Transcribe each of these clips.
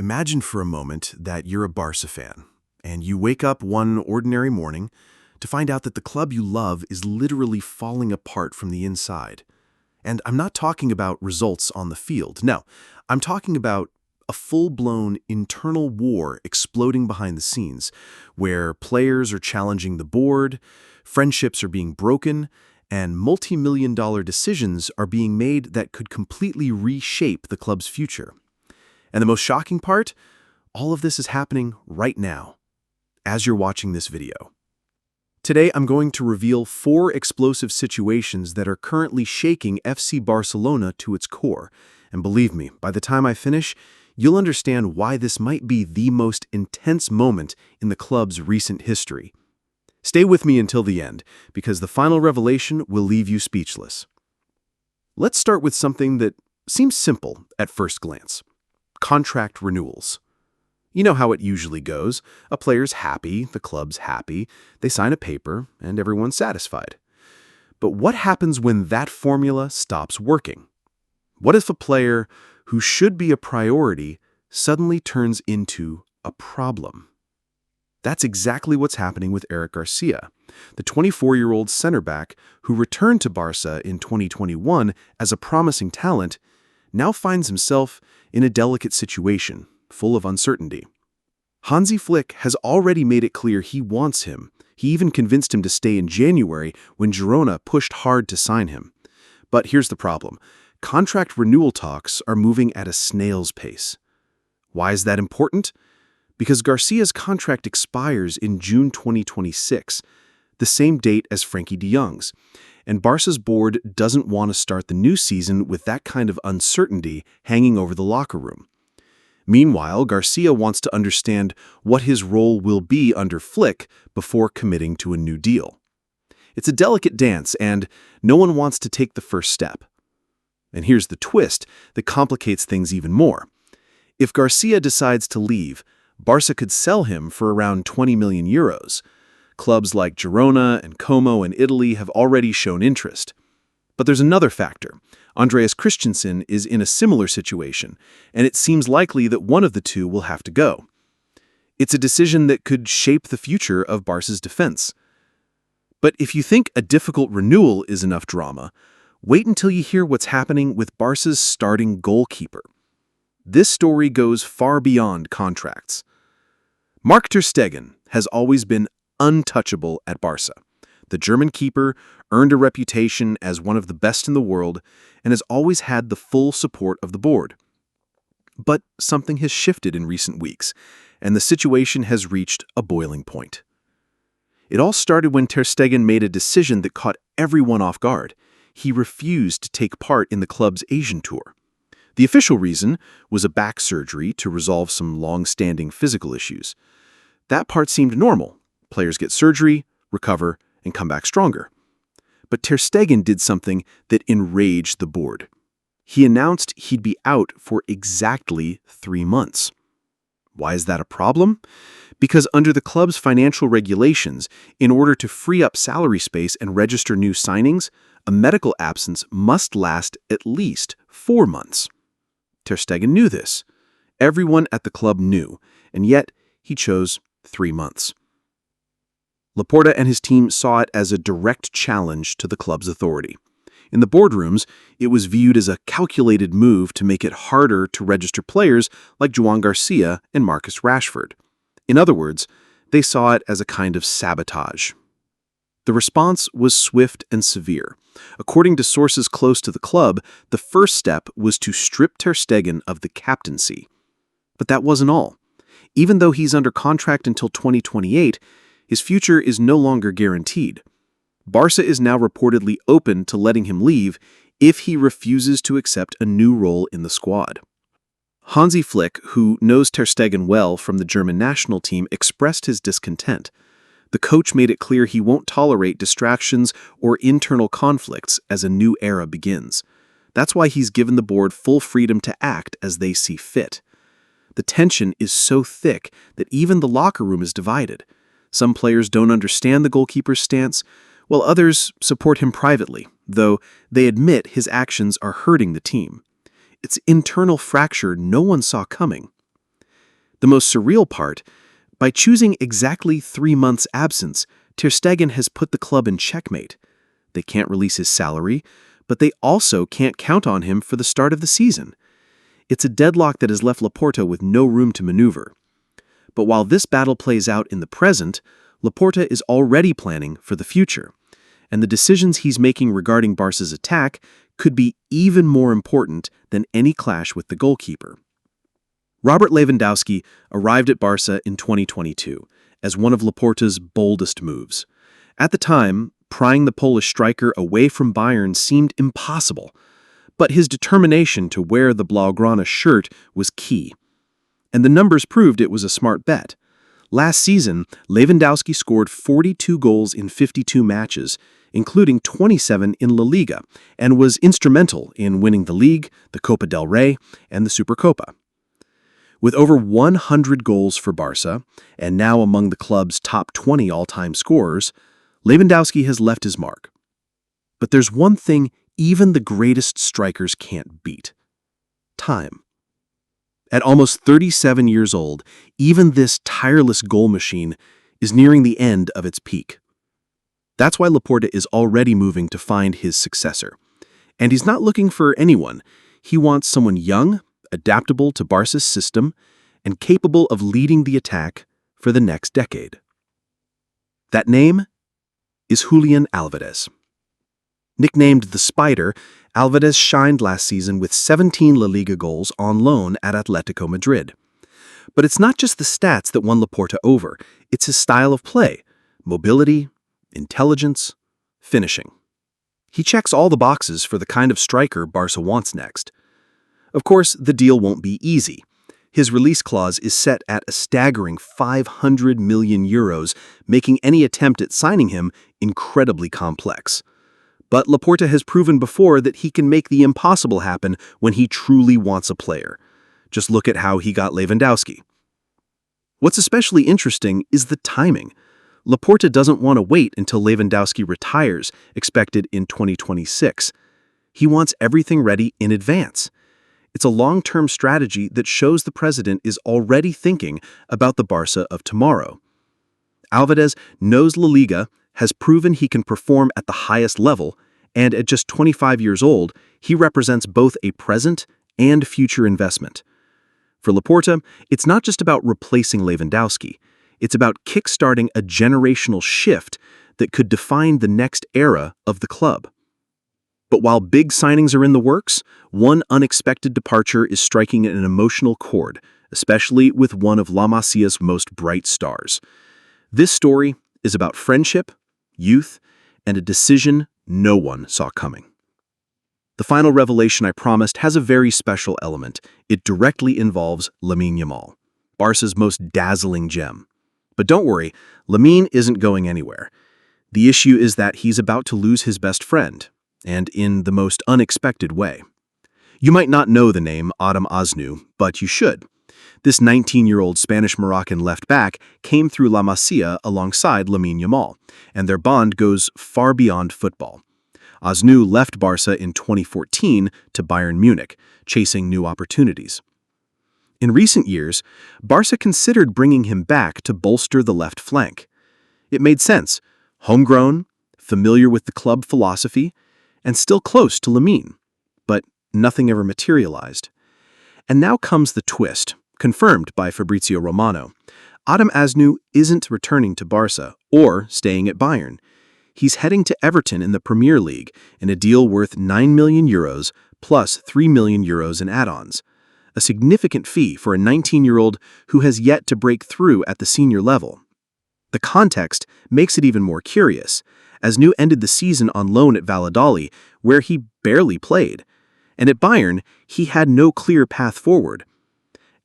Imagine for a moment that you're a Barca fan, and you wake up one ordinary morning to find out that the club you love is literally falling apart from the inside. And I'm not talking about results on the field. No, I'm talking about a full-blown internal war exploding behind the scenes, where players are challenging the board, friendships are being broken, and multi-million-dollar decisions are being made that could completely reshape the club's future. And the most shocking part? All of this is happening right now, as you're watching this video. Today, I'm going to reveal 4 explosive situations that are currently shaking FC Barcelona to its core. And believe me, by the time I finish, you'll understand why this might be the most intense moment in the club's recent history. Stay with me until the end, because the final revelation will leave you speechless. Let's start with something that seems simple at first glance: contract renewals. You know how it usually goes. A player's happy, the club's happy, they sign a paper, and everyone's satisfied. But what happens when that formula stops working? What if a player who should be a priority suddenly turns into a problem? That's exactly what's happening with Eric Garcia, the 24-year-old center back who returned to Barca in 2021 as a promising talent, now finds himself in a delicate situation, full of uncertainty. Hansi Flick has already made it clear he wants him. He even convinced him to stay in January when Girona pushed hard to sign him. But here's the problem. Contract renewal talks are moving at a snail's pace. Why is that important? Because Garcia's contract expires in June 2026, the same date as Frenkie de Jong's, and Barca's board doesn't want to start the new season with that kind of uncertainty hanging over the locker room. Meanwhile, Garcia wants to understand what his role will be under Flick before committing to a new deal. It's a delicate dance, and no one wants to take the first step. And here's the twist that complicates things even more. If Garcia decides to leave, Barca could sell him for around 20 million euros. Clubs like Girona and Como in Italy have already shown interest. But there's another factor. Andreas Christensen is in a similar situation, and it seems likely that one of the two will have to go. It's a decision that could shape the future of Barca's defense. But if you think a difficult renewal is enough drama, wait until you hear what's happening with Barca's starting goalkeeper. This story goes far beyond contracts. Marc ter Stegen has always been untouchable at Barca. The German keeper earned a reputation as one of the best in the world and has always had the full support of the board. But something has shifted in recent weeks, and the situation has reached a boiling point. It all started when ter Stegen made a decision that caught everyone off guard. He refused to take part in the club's Asian tour. The official reason was a back surgery to resolve some long-standing physical issues. That part seemed normal. Players get surgery, recover, and come back stronger. But ter Stegen did something that enraged the board. He announced he'd be out for exactly 3 months. Why is that a problem? Because under the club's financial regulations, in order to free up salary space and register new signings, a medical absence must last at least 4 months. Ter Stegen knew this. Everyone at the club knew, and yet he chose 3 months. Laporta and his team saw it as a direct challenge to the club's authority. In the boardrooms, it was viewed as a calculated move to make it harder to register players like Joan Garcia and Marcus Rashford. In other words, they saw it as a kind of sabotage. The response was swift and severe. According to sources close to the club, the first step was to strip ter Stegen of the captaincy. But that wasn't all. Even though he's under contract until 2028, his future is no longer guaranteed. Barca is now reportedly open to letting him leave if he refuses to accept a new role in the squad. Hansi Flick, who knows ter Stegen well from the German national team, expressed his discontent. The coach made it clear he won't tolerate distractions or internal conflicts as a new era begins. That's why he's given the board full freedom to act as they see fit. The tension is so thick that even the locker room is divided. Some players don't understand the goalkeeper's stance, while others support him privately, though they admit his actions are hurting the team. It's internal fracture no one saw coming. The most surreal part, by choosing exactly 3 months' absence, Ter Stegen has put the club in checkmate. They can't release his salary, but they also can't count on him for the start of the season. It's a deadlock that has left Laporta with no room to maneuver. But while this battle plays out in the present, Laporta is already planning for the future. And the decisions he's making regarding Barca's attack could be even more important than any clash with the goalkeeper. Robert Lewandowski arrived at Barca in 2022 as one of Laporta's boldest moves. At the time, prying the Polish striker away from Bayern seemed impossible, but his determination to wear the Blaugrana shirt was key. And the numbers proved it was a smart bet. Last season, Lewandowski scored 42 goals in 52 matches, including 27 in La Liga, and was instrumental in winning the league, the Copa del Rey, and the Supercopa. With over 100 goals for Barca, and now among the club's top 20 all-time scorers, Lewandowski has left his mark. But there's one thing even the greatest strikers can't beat: time. At almost 37 years old, even this tireless goal machine is nearing the end of its peak. That's why Laporta is already moving to find his successor. And he's not looking for anyone. He wants someone young, adaptable to Barca's system, and capable of leading the attack for the next decade. That name is Julian Alvarez. Nicknamed the Spider, Alvarez shined last season with 17 La Liga goals on loan at Atletico Madrid. But it's not just the stats that won Laporta over, it's his style of play: mobility, intelligence, finishing. He checks all the boxes for the kind of striker Barca wants next. Of course, the deal won't be easy. His release clause is set at a staggering 500 million euros, making any attempt at signing him incredibly complex. But Laporta has proven before that he can make the impossible happen when he truly wants a player. Just look at how he got Lewandowski. What's especially interesting is the timing. Laporta doesn't want to wait until Lewandowski retires, expected in 2026. He wants everything ready in advance. It's a long-term strategy that shows the president is already thinking about the Barca of tomorrow. Alvarez knows La Liga, has proven he can perform at the highest level, and at just 25 years old, he represents both a present and future investment. For Laporta, it's not just about replacing Lewandowski. It's about kickstarting a generational shift that could define the next era of the club. But while big signings are in the works, one unexpected departure is striking an emotional chord, especially with one of La Masia's most bright stars. This story is about friendship, youth, and a decision no one saw coming. The final revelation I promised has a very special element. It directly involves Lamine Yamal, Barca's most dazzling gem. But don't worry, Lamine isn't going anywhere. The issue is that he's about to lose his best friend, and in the most unexpected way. You might not know the name Adam Asnou, but you should. This 19-year-old Spanish-Moroccan left-back came through La Masía alongside Lamine Yamal, and their bond goes far beyond football. Asnou left Barca in 2014 to Bayern Munich, chasing new opportunities. In recent years, Barca considered bringing him back to bolster the left flank. It made sense: homegrown, familiar with the club philosophy, and still close to Lamine. But nothing ever materialized. And now comes the twist, confirmed by Fabrizio Romano. Adam Asnou isn't returning to Barca or staying at Bayern. He's heading to Everton in the Premier League in a deal worth 9 million euros plus 3 million euros in add-ons. A significant fee for a 19-year-old who has yet to break through at the senior level. The context makes it even more curious. Asnou ended the season on loan at Valladolid, where he barely played. And at Bayern, he had no clear path forward.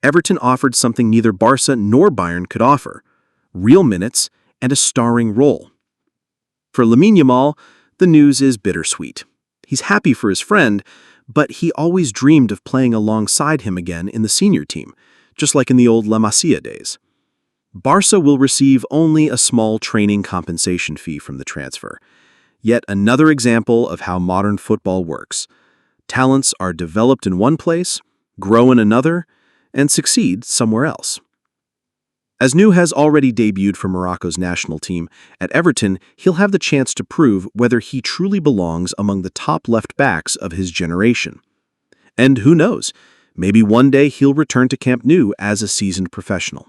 Everton offered something neither Barca nor Bayern could offer: real minutes and a starring role. For Lamine Yamal, the news is bittersweet. He's happy for his friend, but he always dreamed of playing alongside him again in the senior team, just like in the old La Masia days. Barca will receive only a small training compensation fee from the transfer. Yet another example of how modern football works. Talents are developed in one place, grow in another, and succeed somewhere else. As New has already debuted for Morocco's national team, at Everton he'll have the chance to prove whether he truly belongs among the top left backs of his generation. And who knows, maybe one day he'll return to Camp Nou as a seasoned professional.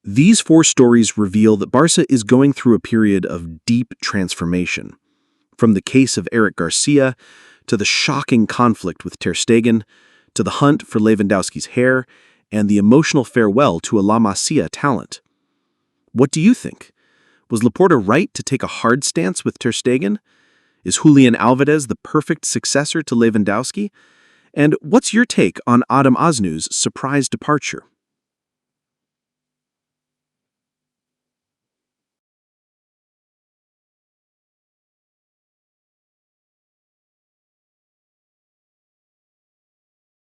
These 4 stories reveal that Barca is going through a period of deep transformation. From the case of Eric Garcia, to the shocking conflict with Ter Stegen, to the hunt for Lewandowski's hair, and the emotional farewell to a La Masía talent. What do you think? Was Laporta right to take a hard stance with Ter Stegen? Is Julian Alvarez the perfect successor to Lewandowski? And what's your take on Adam Aznu's surprise departure?